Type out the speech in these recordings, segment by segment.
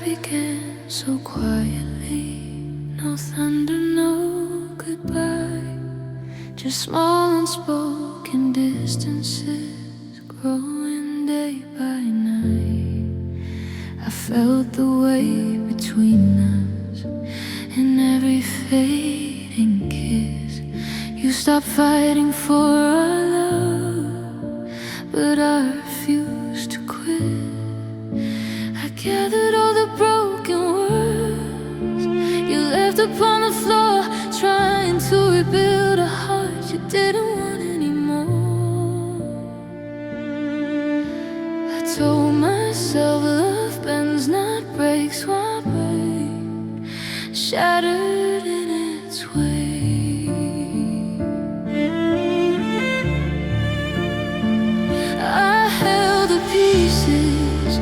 began so quietly. No thunder, no goodbye, just small unspoken distances growing day by night. I felt the way between us in every fading kiss. You stopped fighting for our love, but I refused to quit. I gathered all the broken words you left upon the floor, trying to rebuild a heart you didn't want anymore. I told myself love bends, not breaks. Why break, shattered in its way? I held the pieces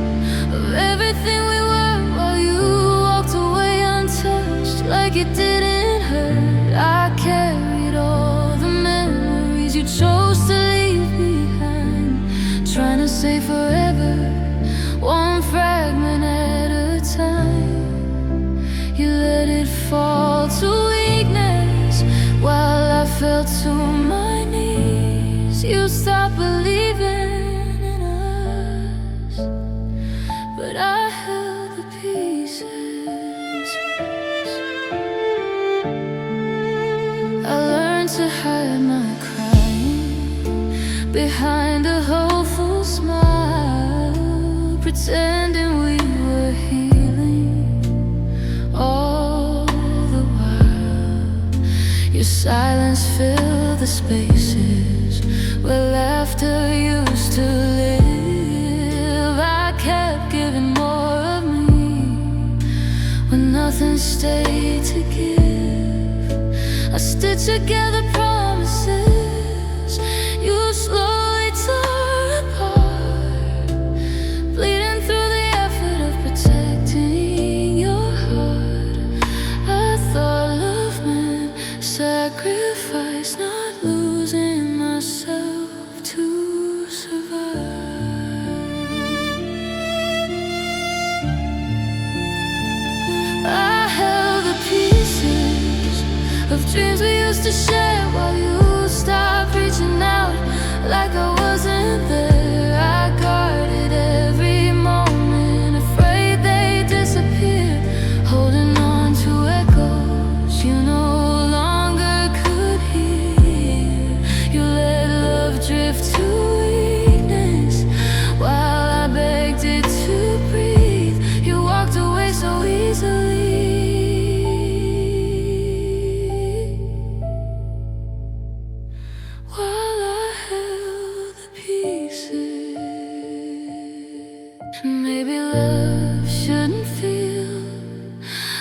of everything we were while you walked away untouched, like it didn't hurt. I carried all the memories you chose to leave behind, trying to save forever, one fragment at a time. You let it fall to weakness while I fell to my knees. You stopped believing in us, but I held the pieces. I learned to hide my crying behind a hopeful smile, pretending we were healing all the while. Your silence filled the spaces where laughter used to live. I kept giving more of me when nothing stayed to give. I stitched together promises you slowly tore apart, bleeding through the effort of protecting your heart. I thought love meant sacrifice, not losing myself to survive. I held the pieces of dreams we used to share while you stopped reaching out, like I wasn't there. I guarded every moment, afraid they disappeared, holding on to echoes you no longer could hear. You let love drift to weakness while I begged it to breathe. You walked away so easily while I held the pieces. Maybe love shouldn't feel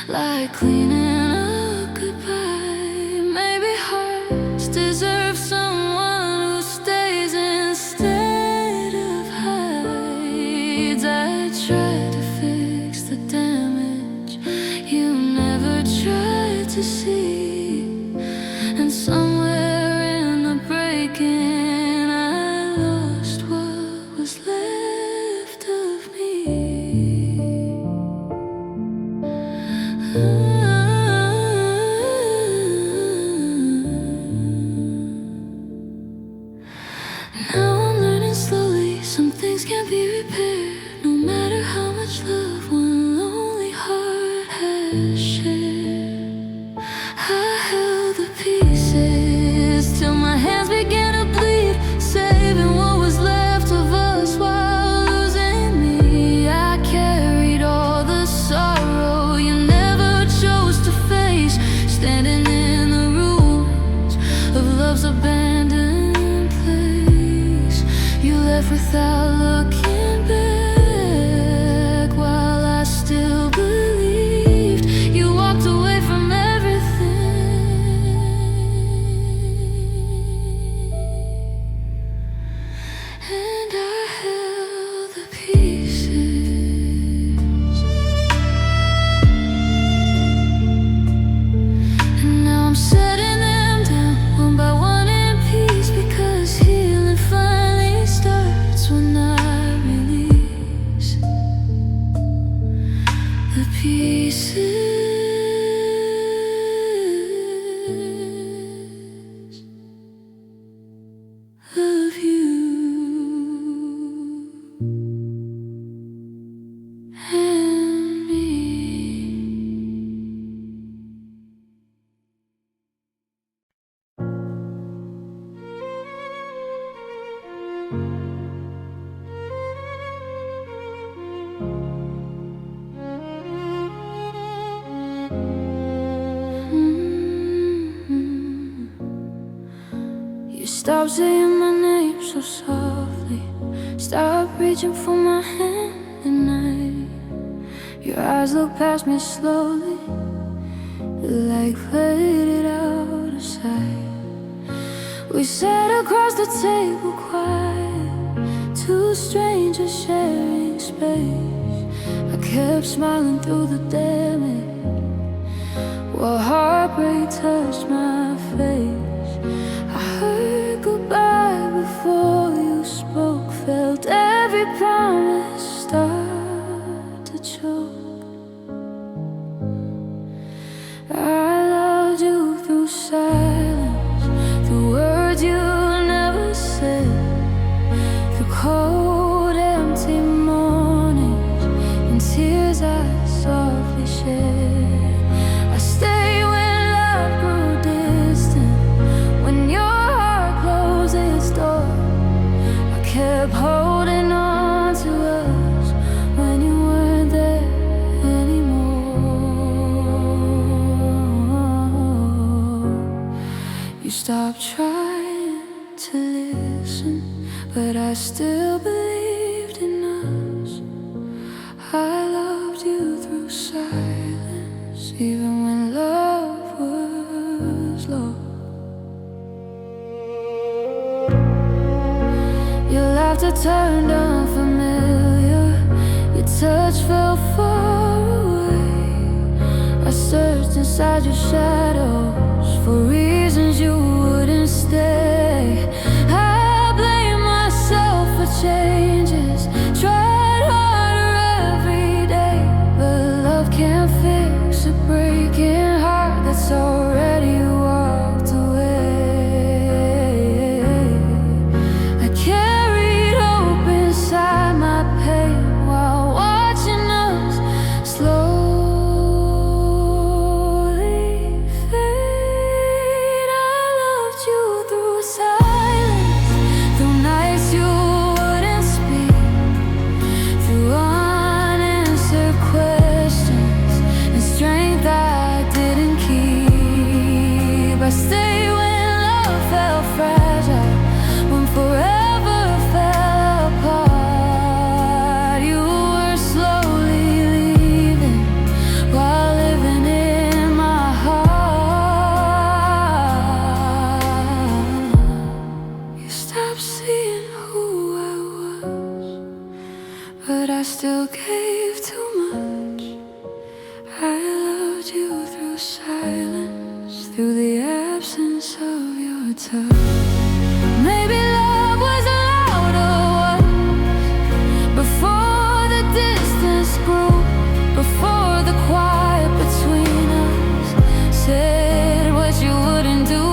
like cleaning up goodbye. Maybe hearts deserve someone who stays instead of hides. I tried to fix the damage you never tried to see, and somewhere in the breaking I lost what was left of me. Now I'm learning slowly, some things can't be repaired, no matter how much love one lonely heart has shared. I held the pieces till my hands began to bleed, saving what was left of us while losing me. I carried all the sorrow you never chose the pieces of you and me. You stop saying my name so softly, stop reaching for my hand at night. Your eyes look past me slowly, like faded out of sight. We sat across the table quiet, two strangers sharing space. I kept smiling through the damage, while heartbreak touched my face. I heard goodbye before you spoke, felt every promise start to choke. I loved you through silence, through words you never said, through cold empty mornings and tears I softly shed. I stayed when love grew distant, when your heart closed its door. I kept holding on to us when you weren't there anymore. You stopped trying to listen, but I still believed in us. I loved you through silence, even when love was lost. Your laughter turned unfamiliar, your touch felt far away. I searched inside your shadows for reasons you wouldn't stay. I blame myself for changes, tried harder every day, but love can't fix a breaking heart that's already walked away. I carried hope inside my pain while watching us slowly fade. I loved you through silence, through nights you wouldn't speak, through unanswered questions and strength I didn't keep. I stayed when love felt fragile, when forever fell apart. You were slowly leaving while living in my heart. You stopped seeing who I was, but I still gave too much. I loved you through silence, through the absence of your touch. Maybe love was louder once, before the distance grew, before the quiet between us said what you wouldn't do.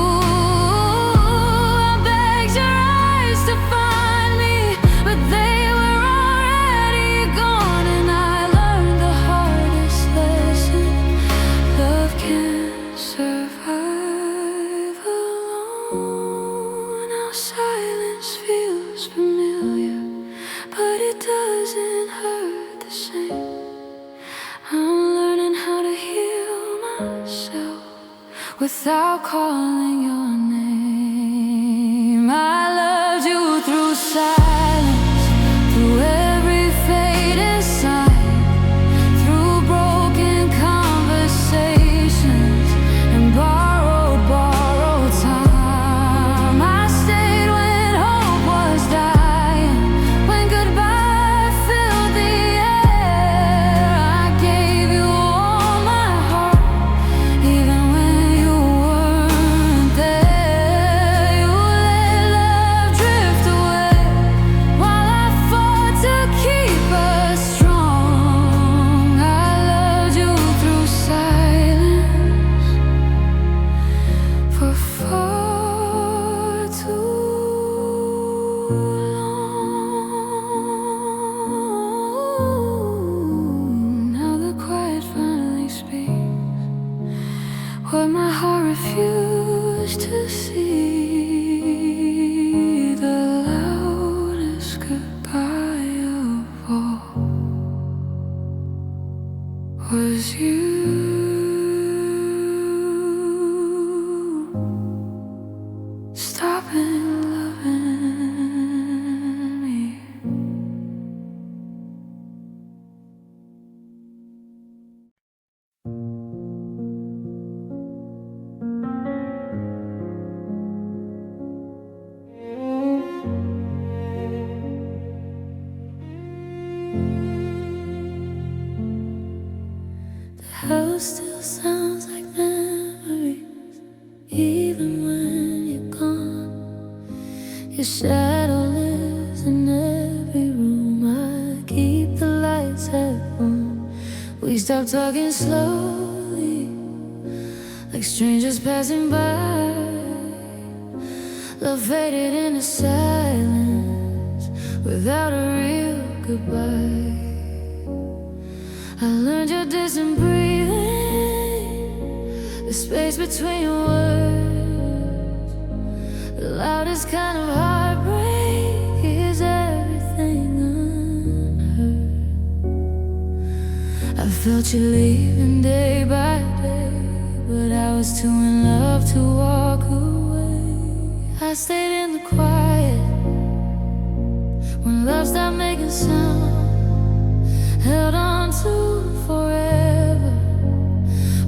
I begged your eyes to find me, but they were already gone, and I learned the hardest lesson: love can't survive alone. Our silence feels familiar, but it doesn't hurt the same. I'm learning how to heal myself without calling your name. I loved you through silence, through every faded sign, through broken conversations and borrowed time. I stayed when hope was dying, when goodbye filled the air. I gave you all my heart, even when you weren't there. what my heart refused to see. The loudest goodbye of all was you. Stopping loving me. The house still sounds like memories, even when you're gone. Your shadow lives in every room. I keep the lights at home. We stop talking slowly, like strangers passing by. Love faded into silence without a real goodbye. I learned your distant breathing, the space between your words. The loudest kind of heartbreak is everything unheard. I felt you leaving day by day, but I was too in love to walk away. I stayed in the quiet when love stopped making sound. Held on to forever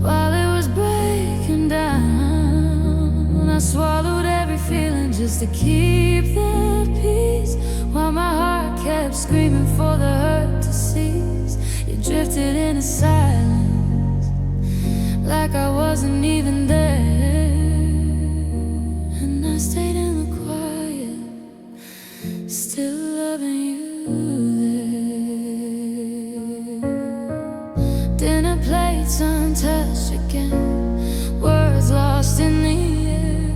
while it was breaking down. I swallowed every feeling just to keep the peace, while my heart kept screaming for the hurt to cease. You drifted into silence like I wasn't even there, and I stayed in the quiet, still loving you there. Dinner plates untouched again, words lost in the air.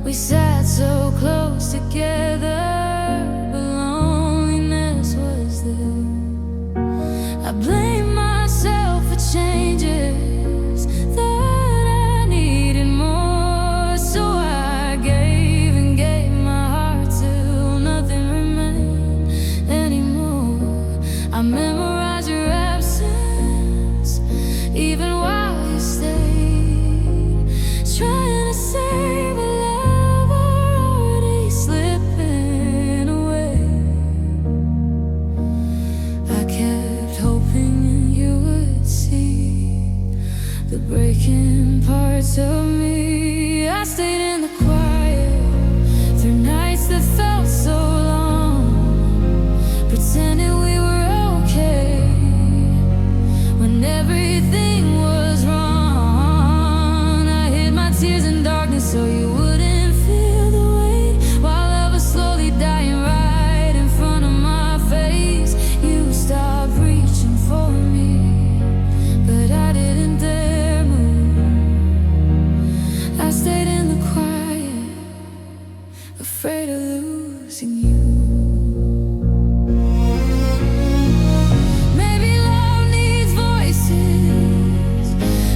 We sat so close together, but loneliness was there. I blame myself for changes that I needed more, so I gave and gave my heart till nothing remained anymore. I memorized your absence even while you stayed, trying to save a love already slipping away. I kept hoping you would see the breaking parts of me. I stayed in the quiet through nights that felt so long, pretending we were okay when everything was wrong. I hid my tears in darkness so you wouldn't feel the weight, while love was slowly dying right in front of my face. You stopped reaching for me, but I didn't dare move. I stayed in the quiet, afraid of losing you. Maybe love needs voices,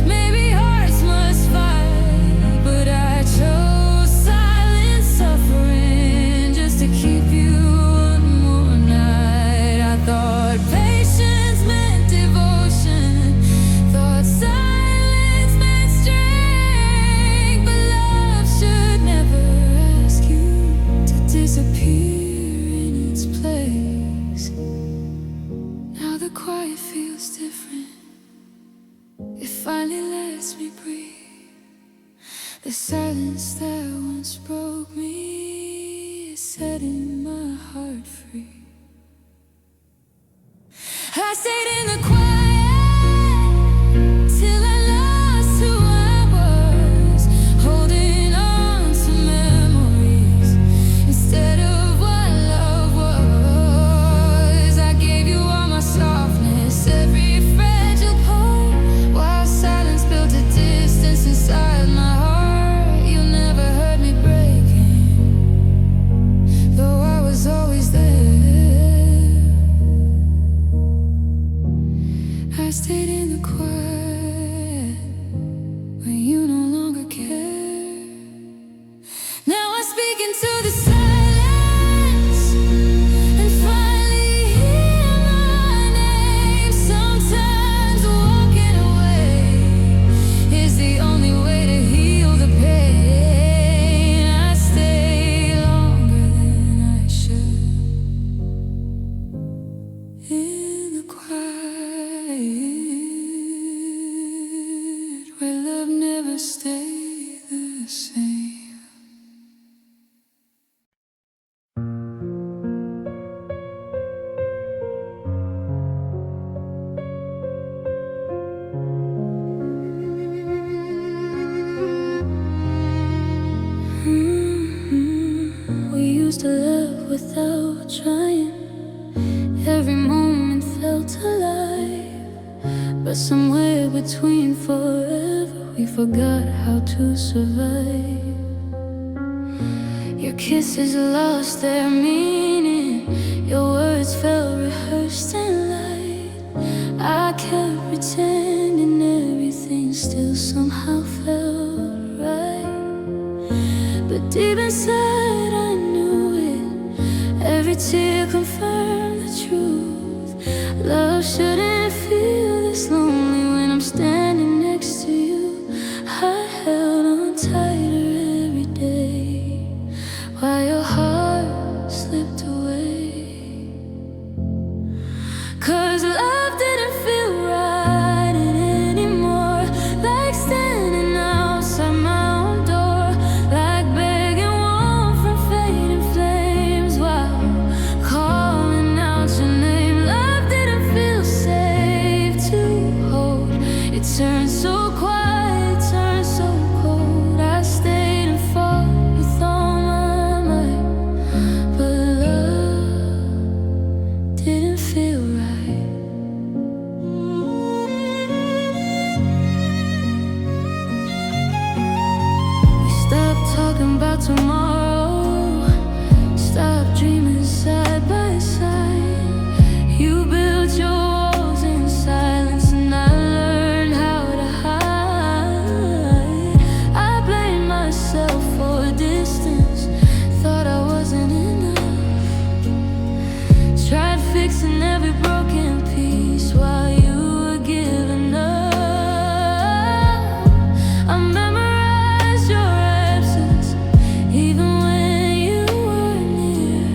maybe hearts must fight, but I chose silent suffering just to keep you one more night. I thought patience meant devotion, thought silence meant strength, but love should never ask you to disappear in its place. Now the quiet feels different, it finally lets me breathe. The silence that once broke me is setting my heart free. I stayed in the quiet till I lost who I was, holding on to memories instead of what love was. I gave you all my softness, every fragile part, while silence built a distance inside my heart. You never heard me breaking, though I was always there. I stayed in the quiet never stay the same. We used to love without trying. Every moment felt alive, but somewhere between forever we forgot how to survive. Your kisses lost their meaning, your words felt rehearsed and light. I kept pretending everything still somehow felt right, but deep inside I knew it. Every tear confirmed the truth. Love shouldn't feel this lonely when I'm standing next to you. I held on tighter every day while your heart slipped away. 'Cause love didn't feel right anymore, like standing outside my own door, like begging warmth from fading flames while calling out your name. Love didn't feel safe to hold. It turned so quiet, turned so cold. I stayed and fought with all my might, but love didn't feel right. We stopped talking about tomorrow, stopped dreaming side by side. You built your walls in silence and I learned how to hide. I blamed myself for distance, thought I wasn't enough. Tried fixing every broken piece while you were giving up. I memorized your absence even when you were near.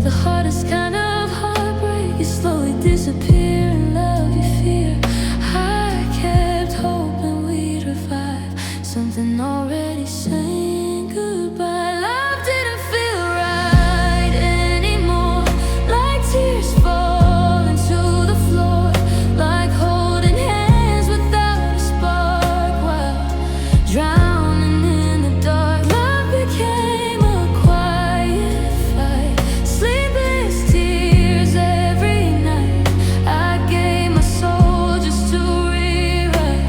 The hardest kind of heartbreak, you slowly disappear and love you fear. I kept hoping we'd revive something already saying goodbye. Love didn't feel right anymore, like tears falling to the floor, like holding hands without a spark while drowning in the dark. Love became a quiet fight, sleepless tears every night. I gave my soul just to rewrite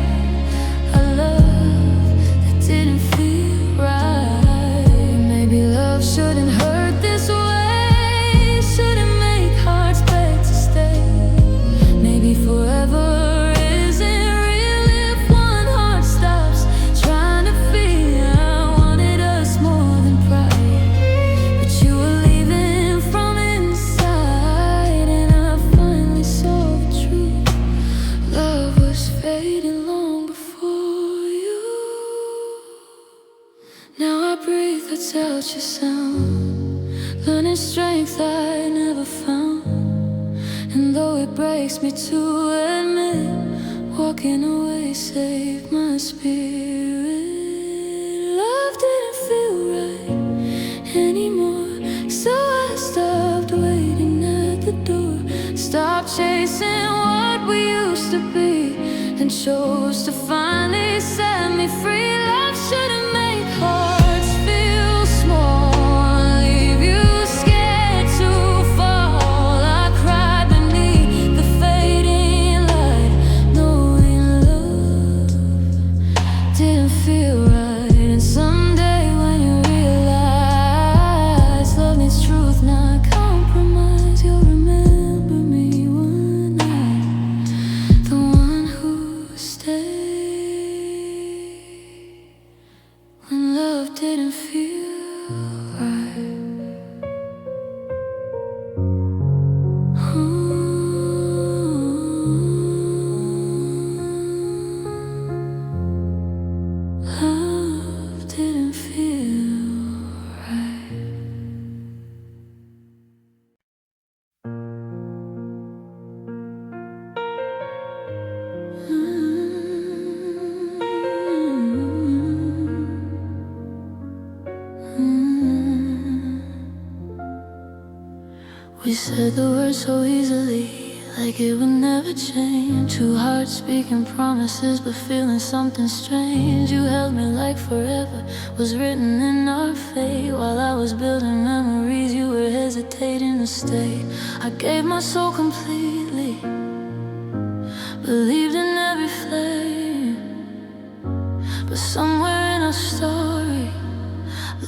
a love that didn't feel right. Maybe love shouldn't hurt this way, shouldn't make hearts beg to stay. Maybe forever isn't real if one heart stops trying to feel. I wanted us more than pride, but you were leaving from inside, and I finally saw the truth. Love was fading long before you. Now I breathe without your sound, learning strength I never found. And though it breaks me to admit, walking away saved my spirit. Love didn't feel right anymore, so I stopped waiting at the door, stopped chasing what we used to be, and chose to finally set me free. Love shouldn't make hearts feel small, leave you scared to fall. I cried beneath the fading light, knowing love didn't feel right. And someday when you realize love needs truth, not compromise, you'll remember me one night, the one who stayed. We said the words so easily, like it would never change. Two hearts speaking promises, but feeling something strange. You held me like forever was written in our fate. While I was building memories, you were hesitating to stay. I gave my soul completely, believed in every flame. But somewhere in our story,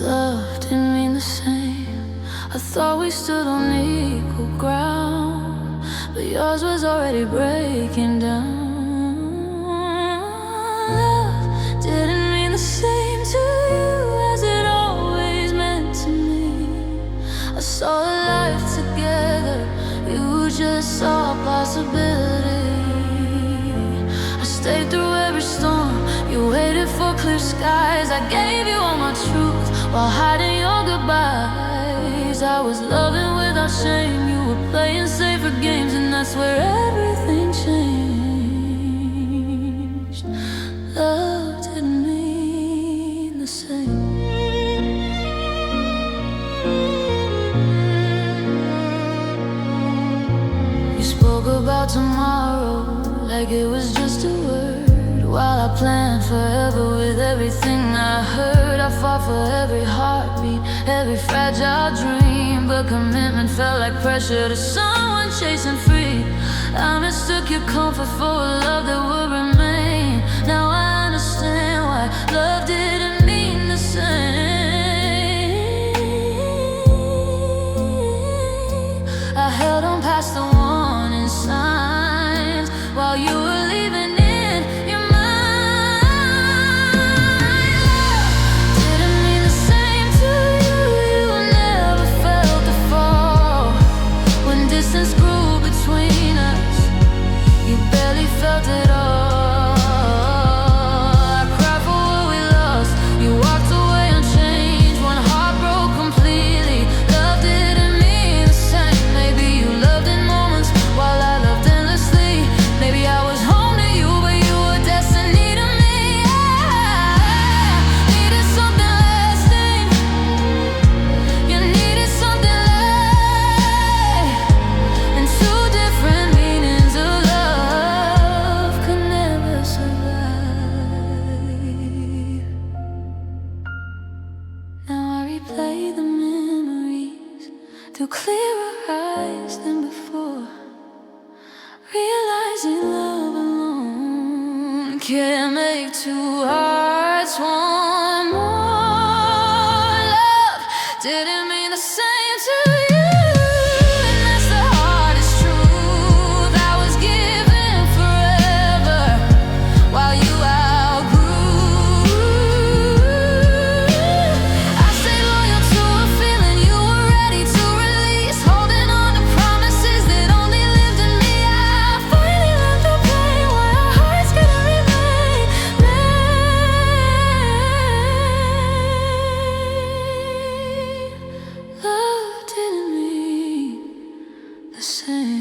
love didn't mean the same. I thought we stood on equal ground, but yours was already breaking down. Love didn't mean the same to you as it always meant to me. I saw a life together, you just saw a possibility. I stayed through every storm, you waited for clear skies. I gave you all my truth while hiding your goodbyes. I was loving without shame, you were playing safer games, and that's where everything changed. Love didn't mean the same. You spoke about tomorrow like it was just a word, while I planned forever with everything I heard. I fought for every heartbeat, every fragile dream, but commitment felt like pressure to someone chasing free. I mistook your comfort for a love that would remain. Now I understand why love didn't mean the same. I held on past the warning signs while you were leaving in your mind. Didn't mean the same to you. You never felt the fall when distance grew between us. You barely felt it all. I cried for what we lost. You walked away unchanged. One heart broke completely. Love didn't mean the same. Maybe you loved in moments while I loved endlessly. Maybe I was home to you, but you were destiny to me. I needed something lasting. You needed something like, and two different meanings of love could never survive. Now I replay the memories through clearer eyes than before, realizing love alone can't make two hearts one more. Love didn't mean the same to you, and that's the hardest truth. I was given forever while you outgrew. I stayed loyal to a feeling you were ready to release, holding on to promises that only lived in me. I finally learned the pain why our hearts couldn't remain. Love didn't mean the same.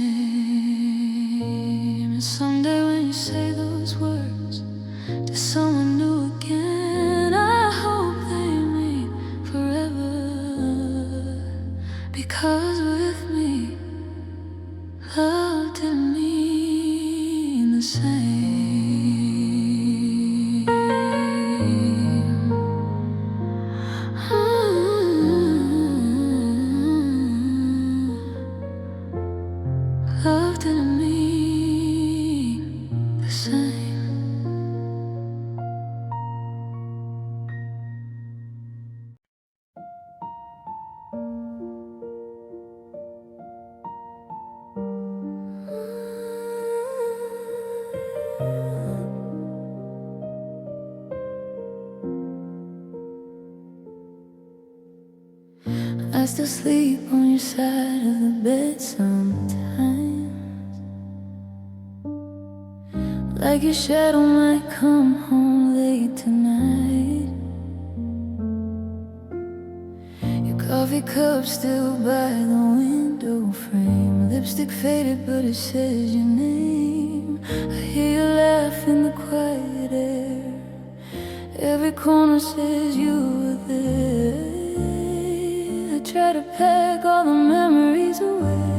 And someday when you say those words to someone new again, I hope they mean forever. Because with me, love didn't mean the same. Love didn't mean the same. I still sleep on your side of the bed sometimes, like your shadow might come home late tonight. Your coffee cup still by the window frame, lipstick faded but it says your name. I hear you laugh in the quiet air, every corner says you were there. I try to pack all the memories away,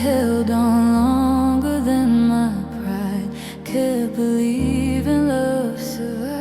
held on longer than my pride could believe in love survive.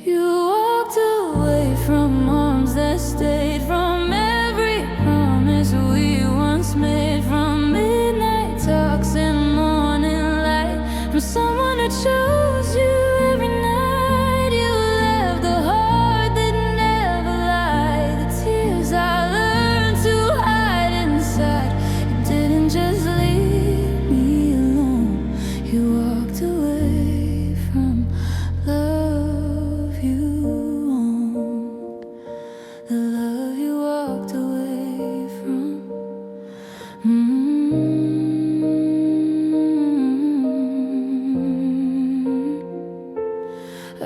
You walked away from arms that stayed, from every promise we once made, from midnight talks and morning light, from someone who chose you every night. You left the heart that never lied, the tears I learned to hide inside. You didn't just leave me alone, you walked away from love you owned, the love you walked away from.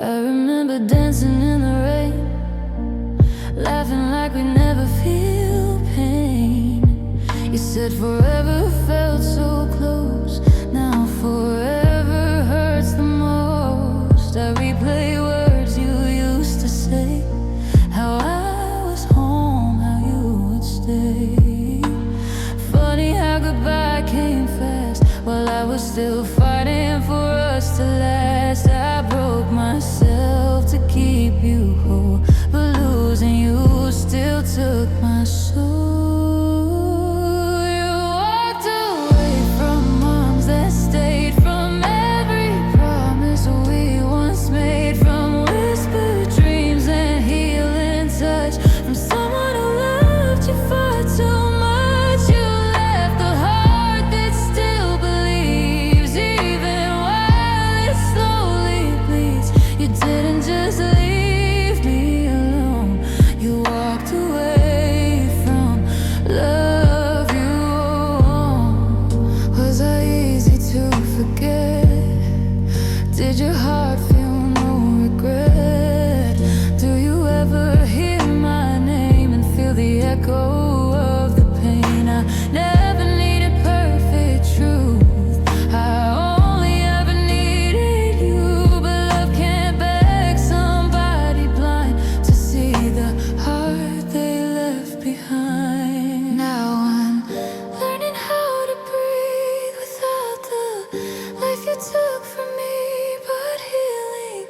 I remember dancing in the rain, laughing like we never feel pain. You said forever felt so close, now forever hurts the most. I replay words you used to say, how I was home, how you would stay. Funny how goodbye came fast, while I was still fighting for us to last. I broke myself to keep you whole, but losing you still took my soul. You walked away from arms that stayed, from every promise we once made, from whispered dreams and healing touch, from someone who loved you far too much. You left the heart that still believes, even while it slowly bleeds. You didn't just leave me alone, you walked away from love you owned. Was I easy to forget? Did your heart feel no regret? Do you ever hear my name and feel the echo of the pain? I never needed perfect truth, I only ever needed you. But love can't beg somebody blind to see the heart they left behind. Now I'm learning how to breathe without the life you took from me, but healing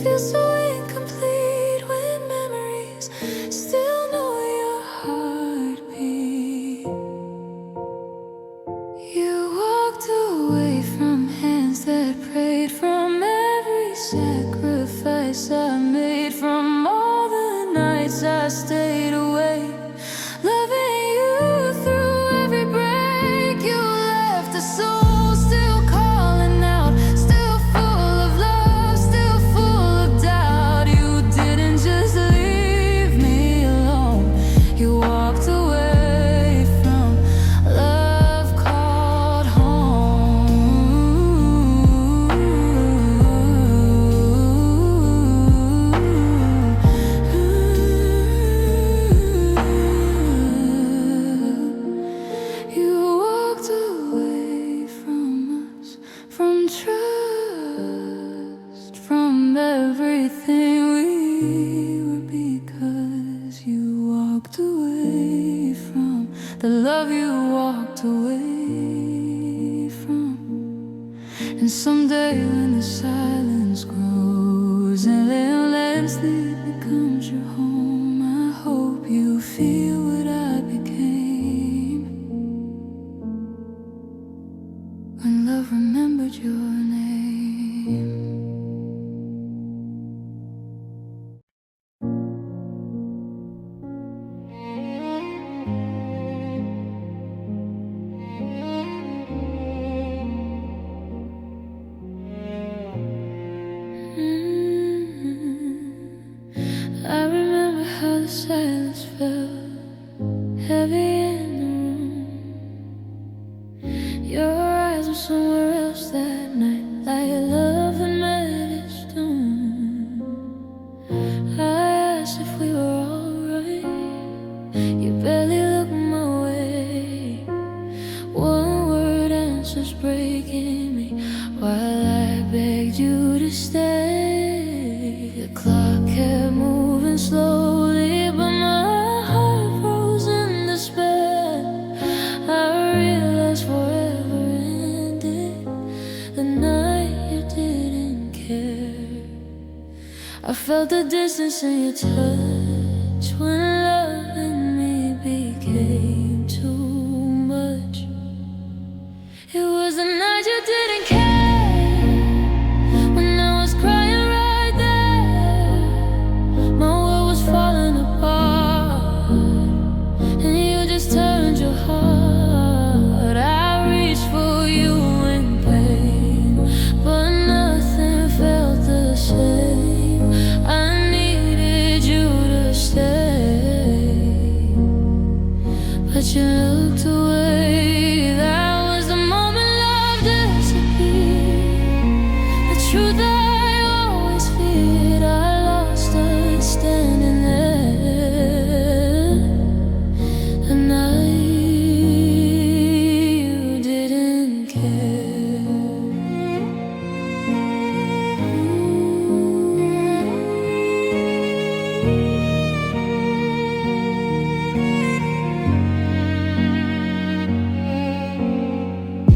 feels so incomplete when memories still know your heartbeat. You walked away from hands that prayed, from every sacrifice I made, from all the nights I stayed awake, loving you through every break. You left a soul still calling out, still full of love, still full of doubt. You didn't just leave me alone, you walked away from love called home. You walked away from us, from trust, from everything we were, because you walked away from the love you walked away from. And someday when the silence grows and endlessly becomes your home, I hope you feel what I became when love remembered your name. I remember how the silence felt heavy in the room. Your eyes were somewhere else that night, like love had met its doom. I asked if we were alright, you barely looked my way. One word answers breaking me, while I begged you to stay. The clock kept moving slowly, but my heart froze in despair. felt the distance in your touch when loving me became too much. It was the night you didn't care, when I was crying right there. My world was falling apart, and you just turned your heart. I reached for you in pain, but nothing felt the same. I needed you to stay, but you looked away. That was the moment love disappeared. The truth I always feared, I lost us standing there. The night you didn't care.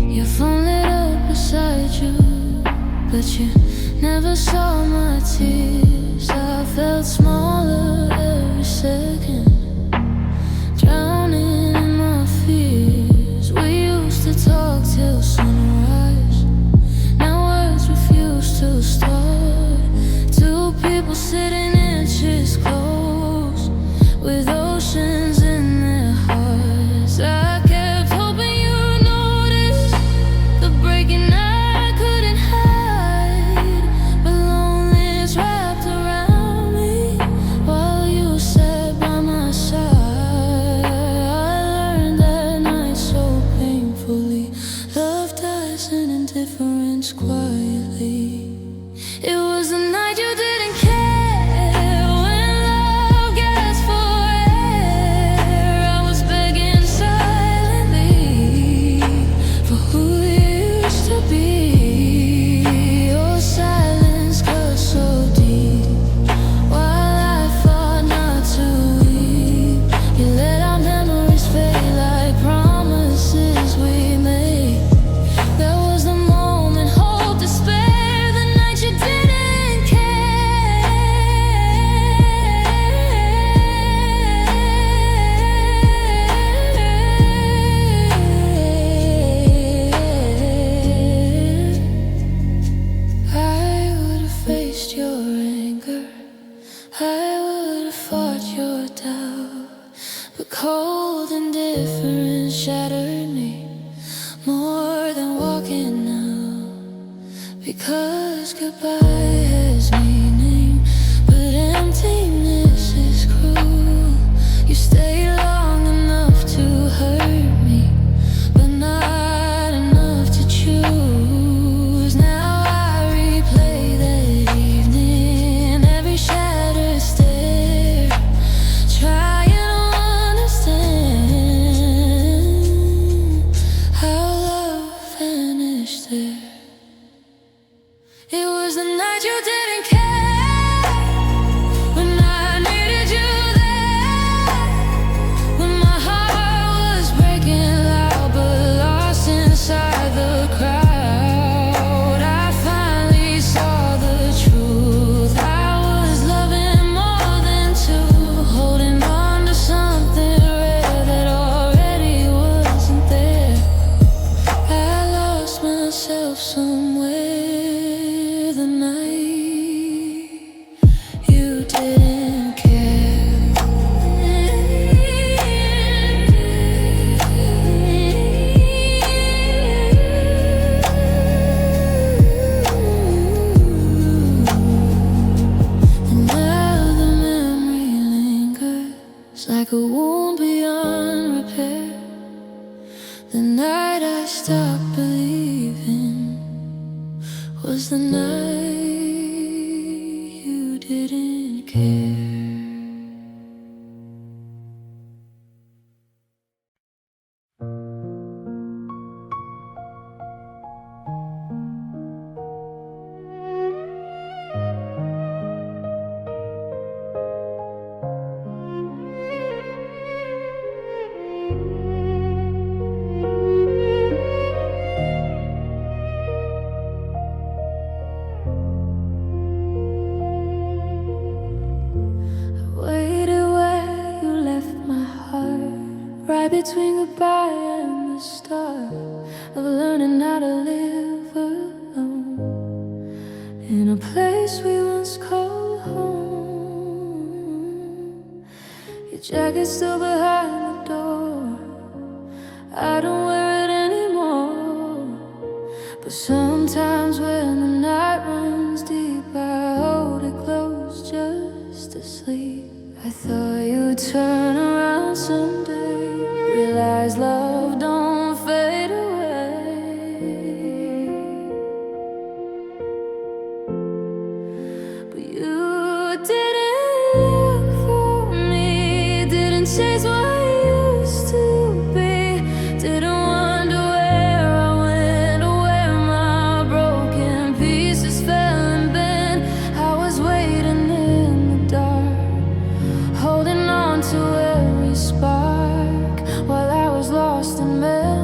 Your phone lit up beside you, but you never saw my tears. I felt smaller every second, drowning in my fears. We used to talk till sunrise, now words refuse to start. Two people sitting inches close, with oceans in their hearts. I kept hoping you'd notice the breaking I couldn't hide, but loneliness wrapped around me while you sat by my side. I learned that night so painfully, love dies in indifference quietly. It was the night you didn't care, when love gasped for air. I was begging silently for who you used to be. Your silence cut so deep, while I fought not to weep. You let our memories fade like promises we made. That was the moment, hope, despair, the night you didn't care. I would have faced your anger, I would have fought your doubt, but cold indifference shattered me more than walking out. Because goodbye has meaning, but emptiness is cruel. You stay long enough to hurt me, but not enough to choose. Now I replay that evening, every shattered stare, trying to understand how love vanished there. It was the night you didn't care, when I needed you there, when my heart was breaking loud but lost inside the crowd. I finally saw the truth. I was loving more than two, holding on to something rare that already wasn't there. I lost myself somewhere the night you didn't care. And now the memory lingers like a wound beyond repair. The night I stopped believing was the night you didn't care. between goodbye and the start of learning how to live alone in a place we once called home. Your jacket's still behind the door. I don't wear it anymore, but sometimes when the night runs deep, I hold it close just to sleep. I thought you'd turn around someday, realize love don't fade away. But you didn't look for me, didn't chase what I used to be, didn't wonder where I went or where my broken pieces fell and bent. I was waiting in the dark, holding on to every spark while I was lost in memories.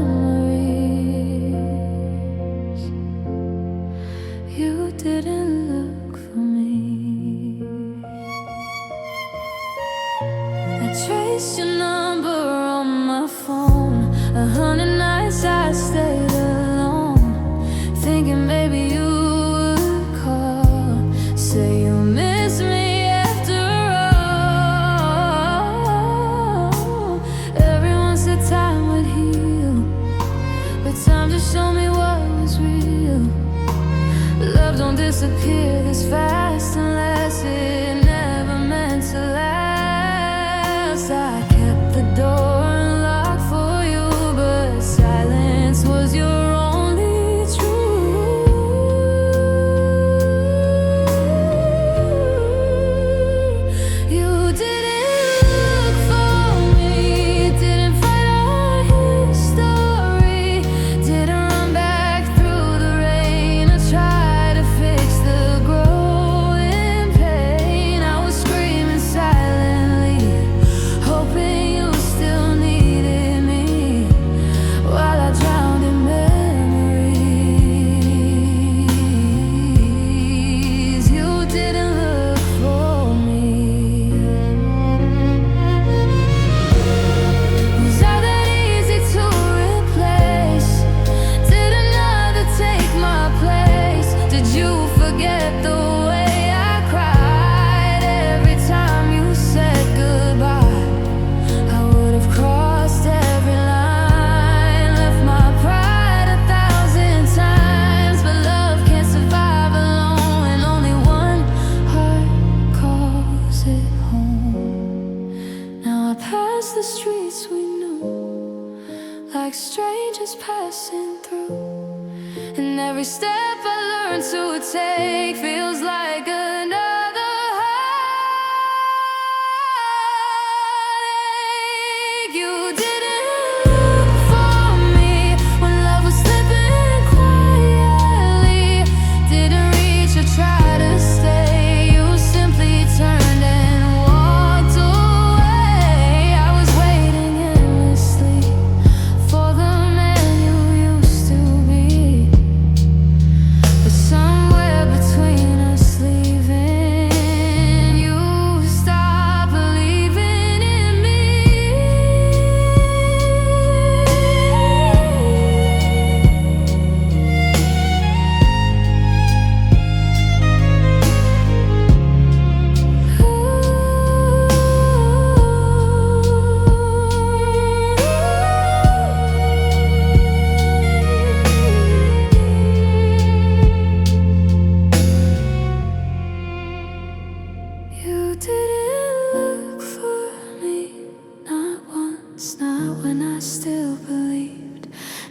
You didn't look for me. I traced your number on my phone, 100 nights I stayed alone, thinking maybe you would call, say you miss me after all. Everyone said time would heal, but time just showed me what was real. Love don't disappear this fast unless it never meant to last. I kept the door unlocked for you, but silence was your only truth. You didn't look for me, didn't fight our history, didn't run back through the rain or try to fix the growing pain. I was screaming silently, hoping you still needed me, while I drowned in memories. You didn't look for me. Was I that easy to replace? Did another take my place? Did you forget the way I cried every time you said goodbye? I would have crossed every line, left my pride 1,000 times, but love can't survive alone, and only one heart calls it home. Now I pass the streets we knew, like strangers passing through, and every step I learn to take feels like another heartache. You didn't look for me when love was slipping quietly, didn't reach or try to stay. You simply turned and walked away. I was waiting endlessly for the man you used to be, but somewhere between us leaving, you stopped believing in me. You didn't look for me, not once, not when I still believed.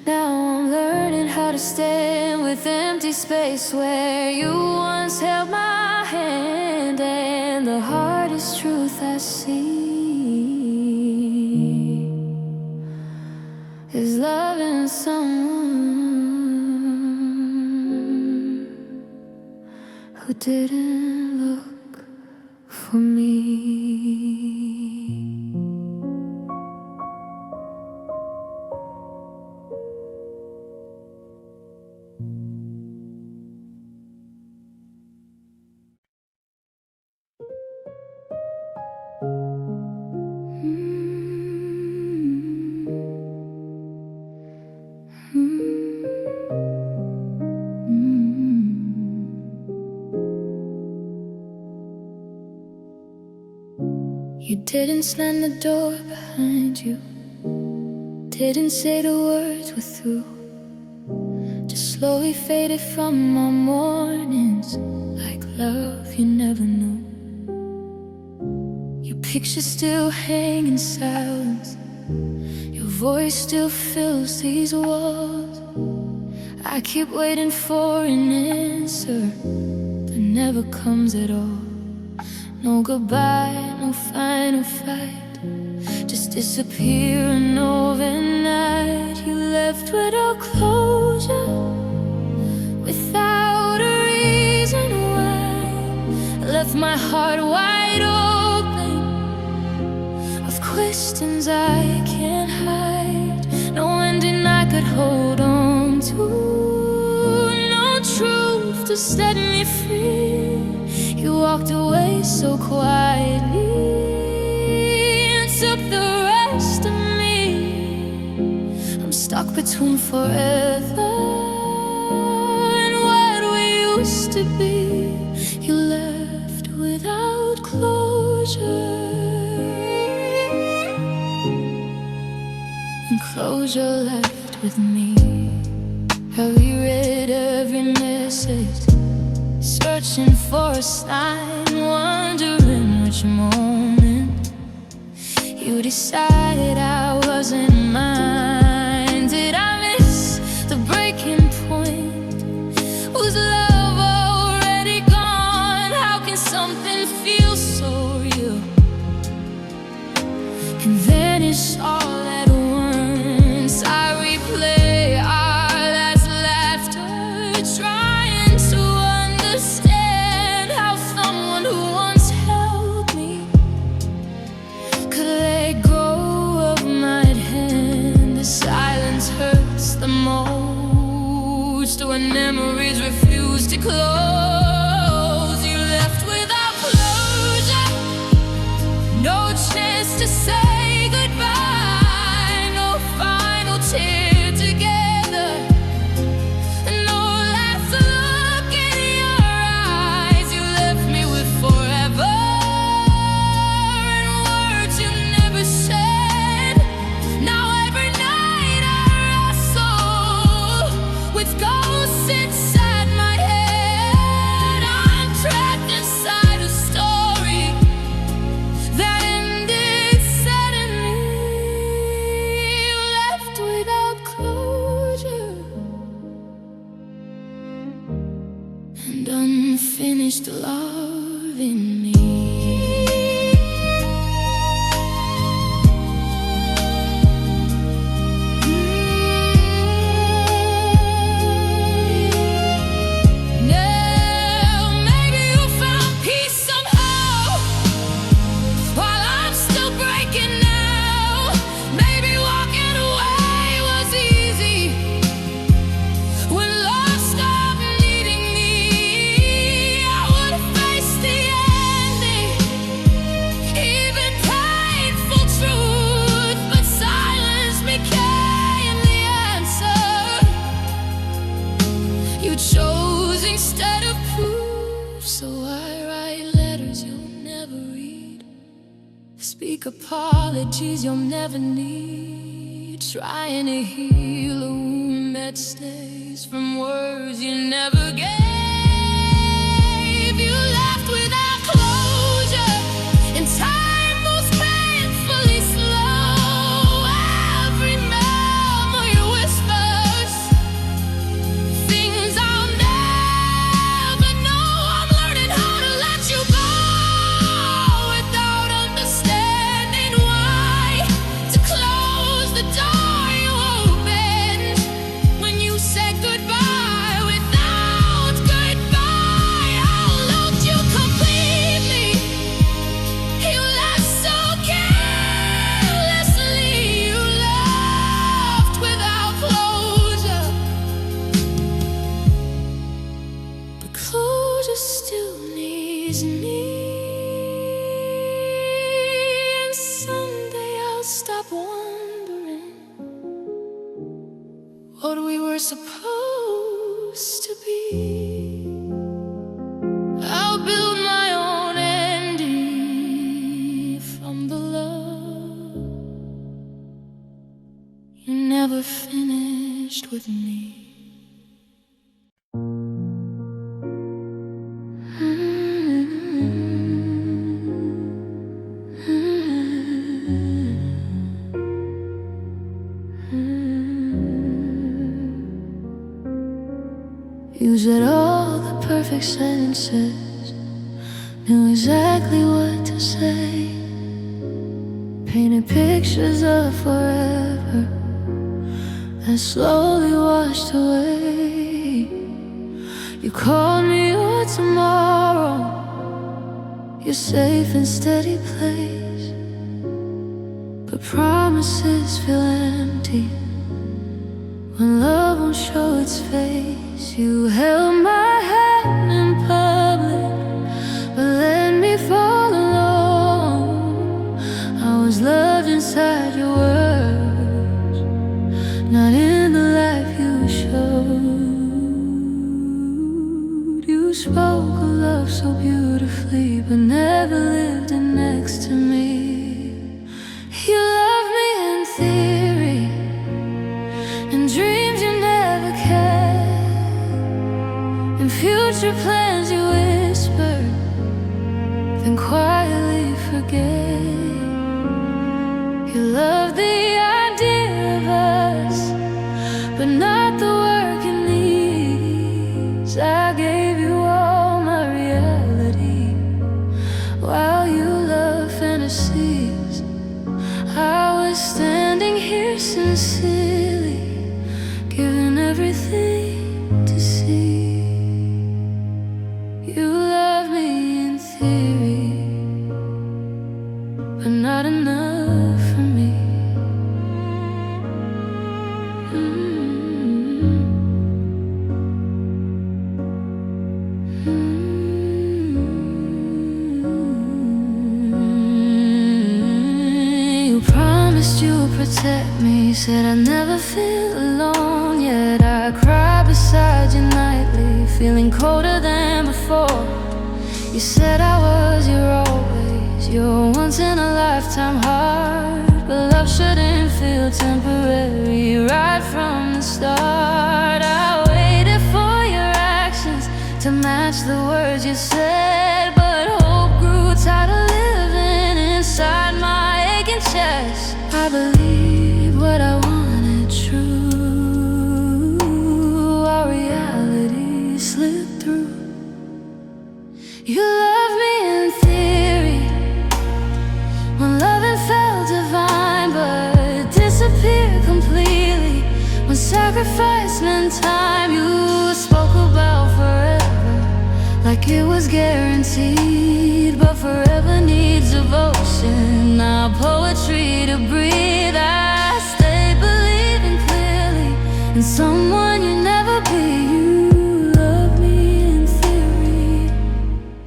Now I'm learning how to stand with empty space where you once held my hand, and the hardest truth I see is loving someone who didn't look for me. Didn't slam the door behind you, didn't say the words were through. Just slowly faded from our mornings, like love you never knew. Your picture still hangs in silence, your voice still fills these walls. I keep waiting for an answer that never comes at all. No goodbye, no final fight, just disappearing overnight. You left without closure, without a reason why. Left my heart wide open, with questions I can't hide. No ending I could hold on to, no truth to set me free. You walked away so quietly and took the rest of me. I'm stuck between forever and what we used to be. You left without closure, and closure left with me. I reread every message, searching for a sign, wondering which moment you decided I wasn't mine. Did I miss the breaking point? Was love already gone? How can something feel so real and vanish all at once? I replay our last laughter, trying to understand how someone who once held me could let go of my hand. The silence hurts the most when memories refuse to close. You left without closure, no chance to say goodbye, no final tear together, no last look in your eyes. You left me with forever and words you never said. Now every night I wrestle with ghosts inside my head. I'm trapped inside a story that ended suddenly. You left without closure and unfinished love in me. Now maybe you found peace somehow, while I'm still breaking now. Maybe walking away was easy when love stopped needing me. I would have faced the ending, even painful truth, but silence became the answer. You chose instead of proof, so I write letters you'll never read, speak apologies you'll never need, trying to heal a wound that stays from words you never gave. You left without closure, and time moves painfully slow. Every memory whispers things I'll never know. I'm learning how to let you go without understanding why. To close the door you opened when you said goodbye without goodbye. I'll lose you completely. You left so carelessly. You left without closure, but closure still needs me. And someday I'll stop wondering what we were supposed to be. I'll build my own ending from the never finished with me. You said all the perfect sentences, knew exactly what to say, painted pictures of forever that slowly washed away. You called me your tomorrow, your safe and steady place, but promises feel empty when love won't show its face. You held my hand in public, but let me fall alone. I was loved inside your words, not in the life you showed. You spoke of love so beautifully, but never lived it next to me. You loved me in theory, in dreams you never kept, in future plans you whispered, then quietly forget. You loved the idea of us, but not the work it needs. I gave you all my reality, while you loved fantasies. I was standing here sincerely, given everything to see. You love me in theory, but not enough for me. You promised you'd protect me, said I'd never feel alone. Yet I cry beside you nightly, feeling colder than before. You said I was your always, your once in a lifetime heart, but love shouldn't feel temporary right from the start. I waited for your actions to match the words you said, but hope grew tired of living inside my aching chest. I believed what I wanted true, our reality slipped through. You loved me in theory, when loving felt divine, but disappeared completely when sacrifice meant time. You spoke about forever like it was guaranteed, but forever needs devotion, not poetry to breathe. I stay believing clearly in someone you never be. You love me in theory,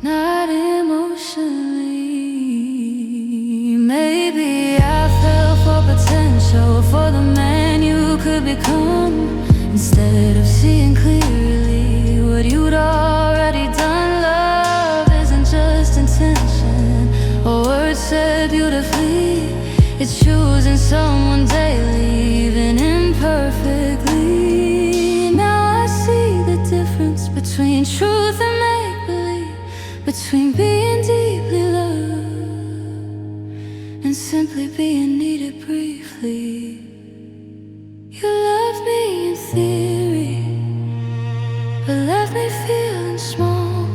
not emotionally. Maybe I fell for potential, for the man you could become, instead of seeing clearly what you'd already done. Love isn't just intention or words said beautifully, it's choosing someone daily, even imperfectly. Now I see the difference between truth and make-believe, between being deeply loved and simply being needed briefly. You loved me in theory, but left me feeling small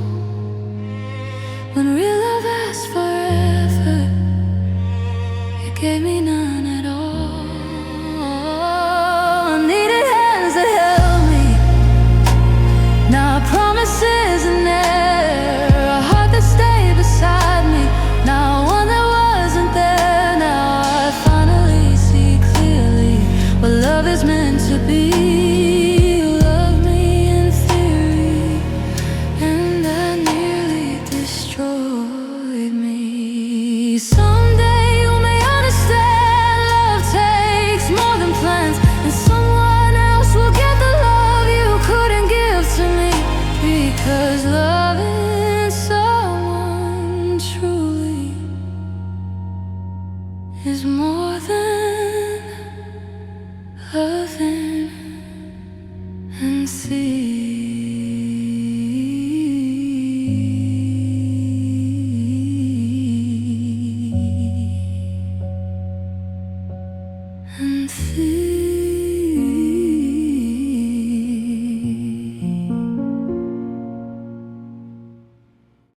when real love asked for effort. You gave me none at all. I needed hands that held me, now promises in air, a heart that stayed beside me, now one that wasn't there. Now I finally see clearly what love is meant to be. You love me in theory, and that nearly destroyed me. Someday you may understand, love takes more than plans, and someone else will get the love you couldn't give to me, because loving someone truly is more than loving and see. And feel.